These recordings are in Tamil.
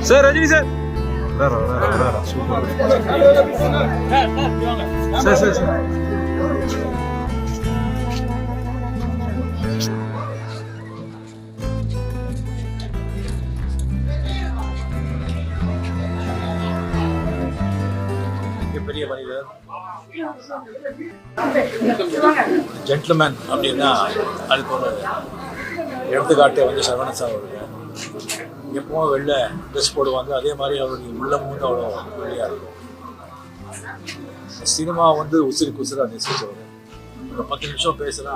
Sir Rajini sir super sir sir sir பெரிய மனிதர் ஜென்டில்மேன் அப்படின்னா அதுக்கு ஒரு எடுத்துக்காட்டு வந்து சரவணன் சார் அவர்கள் எப்பவும் வெளில ட்ரெஸ் போடுவாங்க. அதே மாதிரி அவருடைய உள்ளமும் வந்து அவ்வளோ வெளியாக இருக்கும். சினிமா வந்து உசிருக்கு உசிராக நேசிச்சவர். ஒரு 10 நிமிஷம் பேசுனா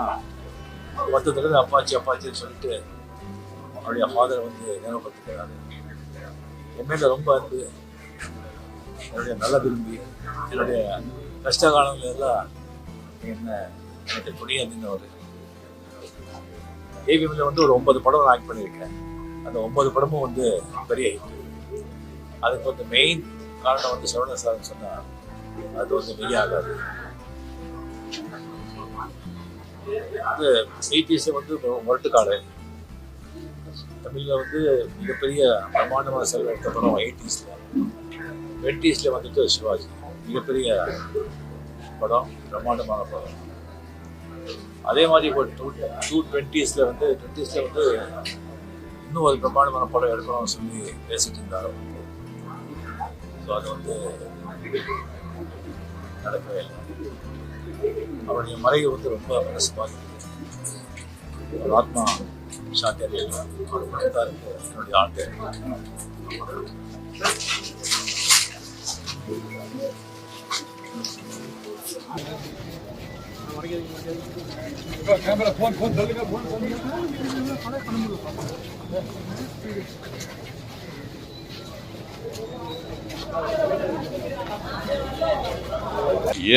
10 தடவை அப்பாச்சி அப்பாச்சின்னு சொல்லிட்டு அவருடைய ஃபாதரை வந்து நினைவுபடுத்திக்கிறாரு. எம்எல்ஏ ரொம்ப அன்பு, என்னுடைய நல்ல விரும்பி, என்னுடைய கஷ்ட காலங்கள் எல்லாம் என்ன எனக்கு துணியாக நின்றவர். ஏவிஎம்ல வந்து ஒரு 9 படம் நான் ஆக்ட் பண்ணியிருக்கேன். அந்த 9 படமும் வந்து பெரிய ஹிட். அதுக்கு வந்து மெயின் காரணம் வந்து சரவணன் சார்னு சொன்னால் அது வந்து மெய்யாகாது. அது 80s வந்து முரட்டுக்காடு. தமிழில் வந்து மிகப்பெரிய பிரம்மாண்டமான செலவு எடுத்த படம் 80s. 20s வந்துட்டு சிவாஜி மிகப்பெரிய படம், பிரம்மாண்டமான படம். அதே மாதிரி இப்போ 20s வந்து இன்னும் ஒரு பிரம்மாண்டமான படம் எடுக்கணும்னு சொல்லி பேசிட்டு இருந்தாரு. ஸோ அது வந்து நடக்கவே இல்லை. அவருடைய மறைவு வந்து ரொம்ப மனசு பாதிக்குது. ஒரு ஆத்மா சாந்தி அடையலாம். அவர் மட்டும்தான் இருக்கு என்னுடைய ஆண்டு.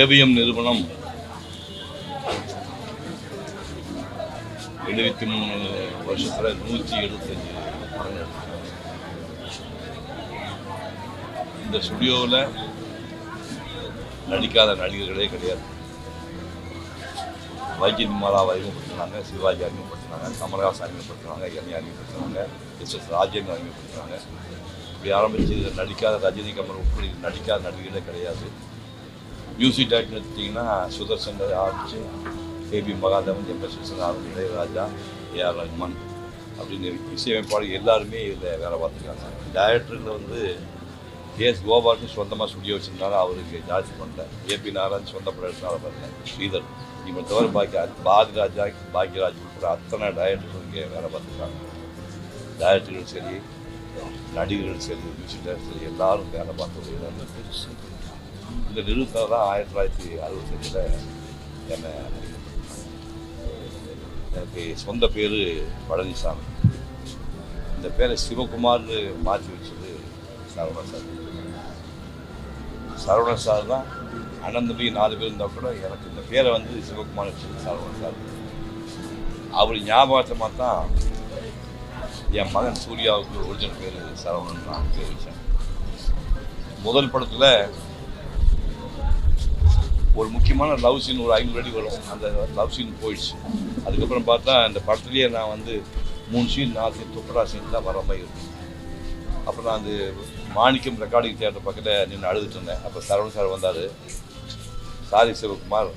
ஏவிஎம் நிறுவனம் 73 வருஷத்துல 175 படங்கள். இந்த ஸ்டுடியோவில் நடிக்காத நடிகர்களே கிடையாது. வைஜெயந்திமாலாவை அறிமுகப்படுத்தினாங்க, சிவாஜி அறிமுகப்படுத்தினாங்க, கமலஹாசன் அறிமுகப்படுத்தினாங்க, என்னை அறிமுகப்படுத்தினாங்க, எஸ்.எஸ். ராஜேந்திரன் அறிமுகப்படுத்தினாங்க. இப்படி ஆரம்பித்து நடிக்காத ரஜினி, கமல் உட்பட நடிக்காத நடிகர்களே கிடையாது. மியூசிக் டைரக்டர் எடுத்திங்கன்னா சுதர்சன் ஆரம்பித்து K P Mahadevan, M S. Viswanathan, Ilaiyaraaja, A R Rahman அப்படின்னு இசையமைப்பாளர் எல்லாருமே இதில் வேலை பார்த்துருக்காங்க. டைரக்டரில் வந்து கேஎஸ் கோபாலுக்கு சொந்தமாக ஸ்டுடியோ வச்சுருந்தாங்க, அவருக்கு ஜார்ஜ் பண்ணேன். ஏபி நாராயண் சொந்த படம் எடுத்தாலும் பார்த்தேன். ஸ்ரீதர் இவங்க தவிர பாக்யராஜ் உட்பட அத்தனை டைரக்டர்கள் இங்கே வேலை பார்த்துருக்காங்க. டைரக்டர்கள் சரி, நடிகர்கள் சரி, மியூசிக் டைரக்டர் சரி, எல்லாரும் வேலை பார்த்து இந்த நிறுவனத்தில் தான் 1967 என்னை எனக்கு சொந்த பேர் பழனிசாமி. இந்த பேரை சிவகுமார்னு மாற்றி வச்சது சரவணன் சார். சரவணன் சார் தான் அண்ணன் தம்பி 4 பேர் இருந்தால் கூட எனக்கு இந்த பேரை வந்து சிவகுமார் சரவணன் சார். அவர் ஞாபகமாக தான் என் மகன் சூர்யாவுக்கு ஒரிஜினல் பேர் சரவணன் நான் பேர் வச்சேன். முதல் படத்தில் ஒரு முக்கியமான லவ் சீன் ஒரு 500 அடி வரும். அந்த லவ் சீன் போயிடுச்சு. அதுக்கப்புறம் பார்த்தா அந்த படத்துலேயே நான் வந்து 3 சீன் 4 சீன் துப்படா சீன் தான் வர மாதிரி இருக்கும். அப்புறம் நான் அந்த மாணிக்கம் ரெக்கார்டிங் தியேட்டர் பக்கத்தில் நின்று அழுதுட்டு இருந்தேன். அப்போ சரவணன் சார் வந்தார். சாரி சிவகுமார்,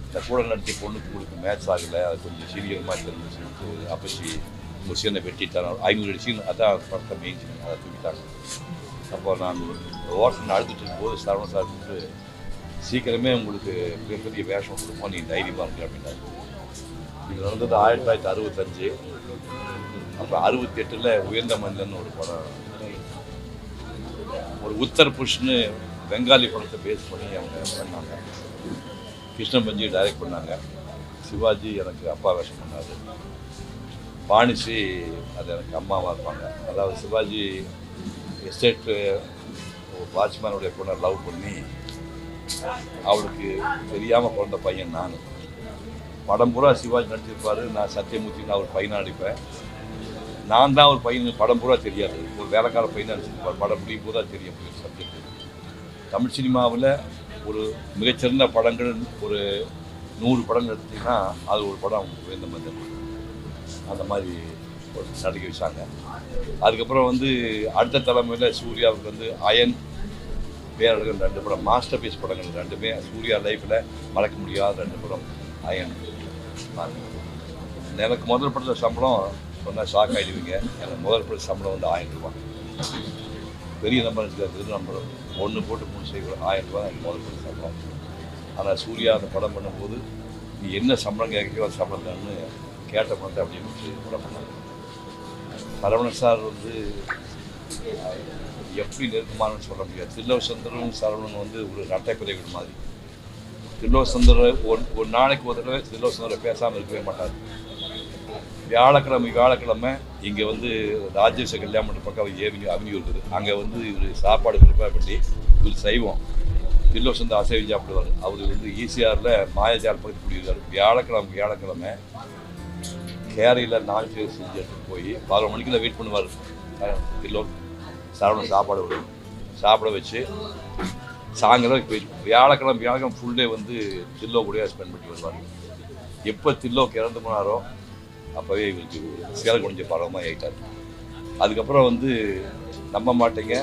இந்த கூட நடித்த பொண்ணுக்கு உங்களுக்கு மேட்ச் ஆகலை, அது கொஞ்சம் சீரியமாக தெரிஞ்சு சொல்லிட்டு அப்பச்சி ஒரு சீனை வெட்டிட்டாங்க. 500 அடி சீன் அதான் படத்தை மெயின் சீன், அதை தூக்கிட்டாங்க. அப்போ நான் ஓட்டல் அழுதுட்டு இருக்கும்போது சரவணன் சார் வந்து சீக்கிரமே உங்களுக்கு மிகப்பெரிய வேஷம் கொடுப்போம், நீ தைரியமாக இருக்கு அப்படின்னாரு. இது நடந்தது 1965. அப்போ 68 உயர்ந்த மனிதன் ஒரு படம், ஒரு உத்தர் புஷ்னு பெங்காலி படத்தை பேஸ் பண்ணி அவங்க பண்ணாங்க. கிருஷ்ணன் பஞ்சி டைரக்ட் பண்ணாங்க. சிவாஜி எனக்கு அப்பா வேஷம் பண்ணார். பாணிஸ்ரீ அது எனக்கு அம்மாவாக இருப்பாங்க. அதாவது சிவாஜி எஸ்டேட்டு வாட்ச்மேனுடைய பொண்ணை லவ் பண்ணி அவளுக்கு தெரியாமல் பிறந்த பையன் நான். படம் பூரா சிவாஜி நடிச்சிருப்பார், நான் சத்தியமூர்த்தின்னு அவர் பையனாக நடிப்பேன். நான் தான் ஒரு பையன், படம் பூரா தெரியாது, ஒரு வேலைக்கார பையனாக நடிச்சிருப்பார். படம் முடியும் போது தான் தெரியும் சப்ஜெக்ட். தமிழ் சினிமாவில் ஒரு மிகச்சிறந்த படங்கள் ஒரு 100 படங்கள் எடுத்திங்கன்னா அது ஒரு படம் உயர்ந்த மனிதன். அந்த மாதிரி ஒரு நடிக்க வச்சாங்க. அதுக்கப்புறம் வந்து அடுத்த தலைமையில் சூர்யாவுக்கு வந்து அயன் பேரழகன் 2 படம் மாஸ்டர் பீஸ் படங்கள், 2மே சூர்யா லைஃப்பில் மறக்க முடியாத 2 படம். அயன் எனக்கு முதல் படத்தில் சம்பளம் சொன்னால் ஷாக் ஆகிடுவீங்க. எனக்கு முதல் படத்தில் சம்பளம் வந்து 1000 ரூபா. பெரிய நம்பர் இருக்கிறது நம்பர் 1 போட்டு 3 செய்யக்கூடாது. 1000 ரூபா எனக்கு முதல் படத்தில் சம்பளம். ஆனால் சூர்யா அந்த படம் பண்ணும்போது நீ என்ன சம்பளம் கேட்க சம்பளம் தான்னு கேட்ட படத்தை அப்படின்னு படம் பண்ணாங்க. சரவணன் சார் வந்து எப்படி நெருக்கமானு சொல்ல முடியாது. தில்லோசந்தரும் சரவணன் வந்து ஒரு நட்டை பிறகு மாதிரி. தில்லோசந்தரை ஒரு நாளைக்கு ஒரு தடவை தில்லோசந்தரை பேசாமல் இருக்கவே மாட்டார். வியாழக்கிழமை இங்கே வந்து ராஜேஷ கல்யாணம் பக்கம் அவென்யூ இருக்குது. அங்கே வந்து இவர் சாப்பாடு ப்ரிப்பேர் பண்ணி இவர் செய்வோம். தில்லோசந்தர் அசைவம் சாப்பிடுவார். அவர் வந்து ஈசிஆரில் மாயாஜால் பக்கத்து குடியிருக்கார். வியாழக்கிழமை கேரையில் 4 பேர் செஞ்சு எடுத்துகிட்டு போய் 12 மணிக்குள்ள வெயிட் பண்ணுவார். தில்லோ சரவணன் சாப்பிட வச்சு சாயங்காலம் போயிட்டு வியாழக்கிழமை ஃபுல் டே வந்து தில்லோ கூட ஸ்பெண்ட் பண்ணி வருவார். எப்போ தில்லோக்கு இறந்து போனாரோ அப்போவே இவருக்கு சேலை குடிஞ்ச பரவமாக ஆகிட்டார். அதுக்கப்புறம் வந்து நம்ப மாட்டேங்க,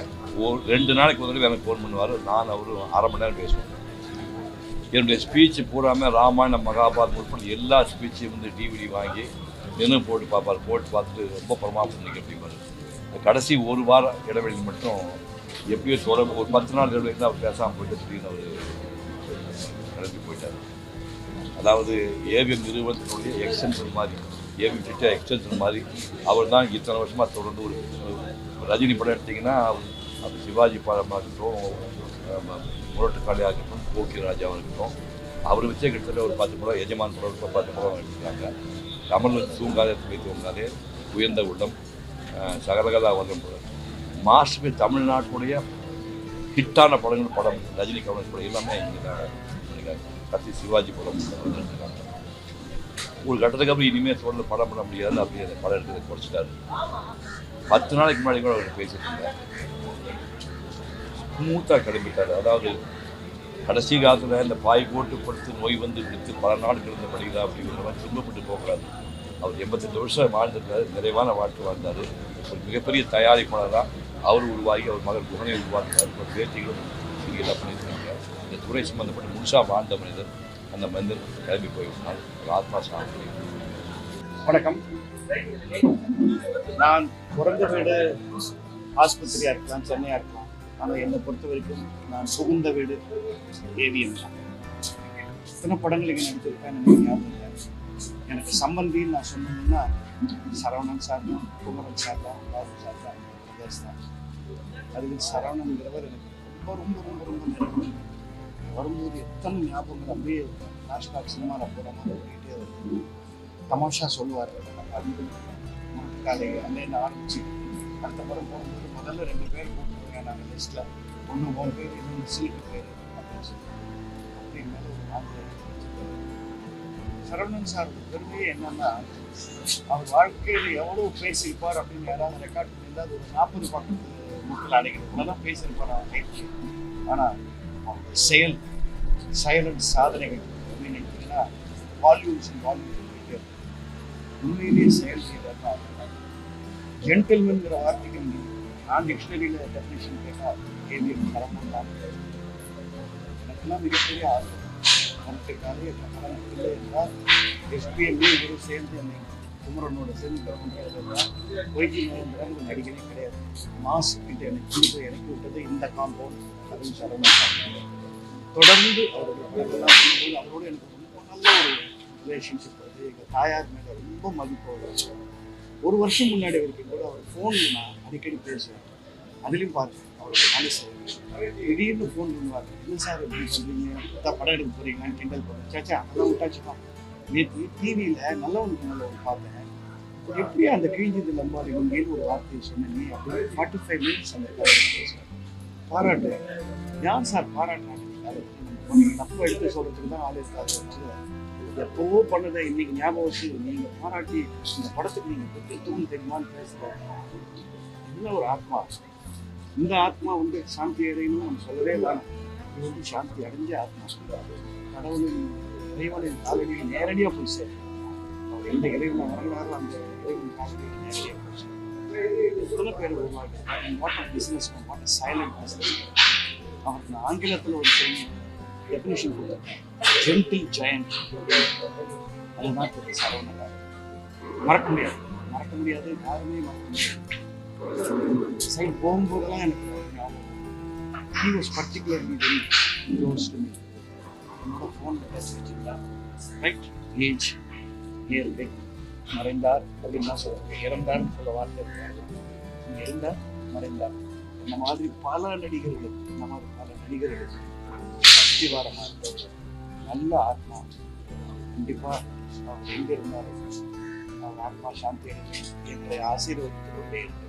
2 நாளைக்கு ஒரு தடவை எனக்கு ஃபோன் பண்ணுவார். நான் அவரும் 1/2 மணி நேரம் பேசுவோம். என்னுடைய ஸ்பீச்சு பூராமல் ராமாயணம் மகாபாரதம் உட்பட எல்லா ஸ்பீச்சையும் வந்து டிவிடி வாங்கி நின்று போட்டு பார்ப்பார். போட்டு பார்த்துட்டு ரொம்ப பிரமாதம் பண்ணிக்க அப்படிம்பார். கடைசி 1 வார இடைவெளியில் மட்டும் எப்பயோ தொடர்பு ஒரு 10 நாள் இடைவெளி அவர் பேசாமல் போயிட்டு திடீர்னு அவர் கிளம்பி போயிட்டார். அதாவது ஏவிஎம் நிறுவனத்தினுடைய எக்ஸ்டென்ஷன் மாதிரி, ஏவிஎம் கிட்ட எக்ஸ்டென்ஷன் மாதிரி அவர் தான் இத்தனை வருஷமாக தொடர்ந்து ஒரு ரஜினி படம் எடுத்திங்கன்னா அது சிவாஜி படமாக இருக்கட்டும், முரட்டுக்காளியாக இருக்கட்டும், கோக்கி ராஜாவாக இருக்கட்டும், அவர் வச்சே கிட்டத்தட்ட ஒரு 10 படம், எஜமான் படம் 10 படம் எடுத்துருக்காங்க. கமல் தூங்காதே துணை தூங்காதே, உயர்ந்த உள்ளம், சகலகலா வல்லம் மாஸ்டர் தமிழ்நாட்டுடைய ஹிட்டான படம் ரஜினி கமல் படம் எல்லாமே இங்கே தான். கத்தி சிவாஜி படம் எடுத்துருக்காங்க. ஒரு கட்டத்துக்கு அப்புறம் இனிமேல் தொடர்ந்து படம் பண்ண முடியாது, அப்படி அந்த படம் எடுக்கிறத குறைச்சிட்டாரு. 10 நாளைக்கு முன்னாடி கூட அவர் பேசிட்டு இருந்தார். ஸ்மூத்தாக கிளம்பிட்டார். அதாவது கடைசி காலத்தில் இந்த பாய் போட்டு படுத்து நோய் வந்து விடுத்து பல நாள் கிடந்த படிக்கிறா அப்படிங்கிற மாதிரி துன்பப்பட்டு போகிறாரு. அவர் 88 வருஷம் வாழ்ந்திருக்காரு, நிறைவான வாழ்க்கை வாழ்ந்தார். ஒரு மிகப்பெரிய தயாரிப்பாளராக அவர் உருவாகி அவர் மகன் குணனை உருவாக்கினார். ஒரு பேட்டிகளும் சீரியலாக பண்ணியிருக்காங்க. இந்த துறை சம்பந்தப்பட்ட முழுசாக வாழ்ந்த மனிதர். அந்த மனிதர் கிளம்பி போய்விட்டால் ஒரு ஆத்மா சாந்தி. வணக்கம். நான் பிறந்த வீடு ஆஸ்பத்திரியாக இருக்கலாம், சென்னையாக இருக்கலாம். ஆனால் என்னை பொறுத்த வரைக்கும் நான் புகுந்த வீடு ஏவிஎம் தான். இத்தனை படங்கள் இங்கே நடிச்சிருக்கேன் எனக்கு ஞாபகம் இல்லை. எனக்கு சம்பந்தின்னு நான் சொன்னேன்னா சரவணன் சார் தான், குமரன் சார் தான், பாபு சார் தான், பிரதேஷ் தான். அதுக்கு சரவணன்கிறவர் எனக்கு ரொம்ப ரொம்ப ரொம்ப ரொம்ப நெருக்கம். வரும்போது எத்தனை ஞாபகங்கள் அப்படியே நாஷ்டாக் சினிமாவில் போகிற மாதிரி போயிட்டே வருது. தமாஷா சொல்லுவார். காலையில் அங்கேருந்து ஆரம்பிச்சு அடுத்த படம் போகும்போது முதல்ல 2 பேர் கூப்பிட்டுருங்க நாங்கள் லிஸ்ட்டில். ஒன்று 1 பேர், இன்னொன்று சீட்டு பேர் அப்படின்னு சொல்லி அந்த சரவணன் சார் பெருமையே என்னன்னா, அவர் வாழ்க்கையில் எவ்வளவு பேசியிருப்பார் அப்படின்னு யாராவது ரெக்கார்ட் பண்ணியிருந்தா அது ஒரு 40 பக்கத்து மக்கள் அடைகிறது இவ்வளோதான் பேசியிருப்பார் அவர் லைஃப்ல. ஆனால் அவருடைய செயல் சைலண்ட் சாதனைகள் அப்படின்னு நினைக்கிறீங்கன்னா வால்யூம்ஸ் அண்ட் வால்யூம்ஸ் உண்மையிலேயே செயல் செய்தார்னா ஜென்டில்மேன்கிற வார்த்தைக்கு நான் டிக்ஷனரியில் டெஃபினேஷன் கேட்டால் ஏவிஎம் சரவணன் தான். எனக்கெல்லாம் மிகப்பெரிய ஆர்வம் கருத்துக்காக கடன் இல்லை என்றால் எஸ்பிஎம்ஏ இவரும் சேர்ந்து என்னை குமரனோட சேர்ந்து ஒய்ஜி மகேந்திரன் நடிகனே கிடையாது. மாஸ் கிட்ட எனக்கு கொடுத்து எனக்கு விட்டது இந்த காம்பவுண்ட் அதுவும் சரவணன். தொடர்ந்து அவருடைய பேரெல்லாம் சொல்லும்போது அவரோட எனக்கு ரொம்ப நல்ல ஒரு ரிலேஷன்ஷிப் வருது. எங்கள் தாயார் மேலே ரொம்ப மதிப்பு வருது. ஒரு வருஷம் முன்னாடி வரைக்கும் கூட அவர் ஃபோனில் நான் அடிக்கடி பேசுவேன். அதுலேயும் பார்த்தேன் அவருக்கு மனசு திடீர்னு ஃபோன் பண்ணுவார். என்ன சார் எப்படி பண்ணுறீங்க, படம் எடுக்க போகிறீங்களான்னு கிண்டல் பண்ணுவேன். சாச்சா அதெல்லாம் விட்டாச்சுதான். நேற்று டிவியில் நல்லவனுக்கு நல்லவன் பார்த்தேன். எப்படி அந்த கிழிஞ்சது லம்பாடி உங்கேன்னு ஒரு வார்த்தையை சொன்னீங்க அப்படின்னு 45 மினிட்ஸ் அந்த பேசுவேன். பாராட்டு யார் சார் பாராட்டுறாங்க? தப்பு எடுத்து சொல்கிறதுக்கு தான் ஆள் இருக்காது. எப்போவோ பண்ணதை இன்னைக்கு ஞாபகம் வச்சு நீங்கள் பாராட்டி இந்த படத்துக்கு நீங்கள் பெற்றுத்தூன்னு தெரியுமான்னு பேசுகிறேன். என்ன ஒரு ஆத்மா! இந்த ஆத்மா வந்து சாந்தி அடையணும்னு நம்ம சொல்லவே வேணும். இது வந்து சாந்தி அடைஞ்ச ஆத்மா. கடவுளின் இறைவனின் காலடியில் நேரடியாக போய் சேரும். அவர் எந்த இறைவனை வரலாறு அந்த இறைவனின் காலடியில் நேரடியாக போய் சேரும். எத்தனை பேர் வருவாங்க. What of business, what of silent business. அவருக்கு நான் ஆங்கிலத்தில் ஒரு டெஃபினிஷன் கொடுத்தேன், ஜென்டில் ஜெயண்ட். அதுதான் பெரிய சரவணன். மறக்க முடியாது யாருமே மறக்க முடியாது. சைட் போகும்போதெல்லாம் எனக்கு ஞாபகம். He was particularly very close to me. என்னோட ஃபோனில் பேச வச்சுருந்தா ரைட் ஏஜ் நியர் டெத் மறைந்தார் அப்படின்னு தான் சொல்லுவாங்க. இறந்தார்னு சொல்ல வார்த்தை இருக்காங்க. இருந்தார் மறைந்தார். இந்த மாதிரி பல நடிகர்களுக்கு அஸ்திவாரமாக இருக்க ஒரு நல்ல ஆத்மா. கண்டிப்பாக அவர் எங்கே இருந்தாலும் அவர் ஆத்மா சாந்தி அடைந்து எங்களை ஆசீர்வதித்து கொண்டே இருக்கிறார்.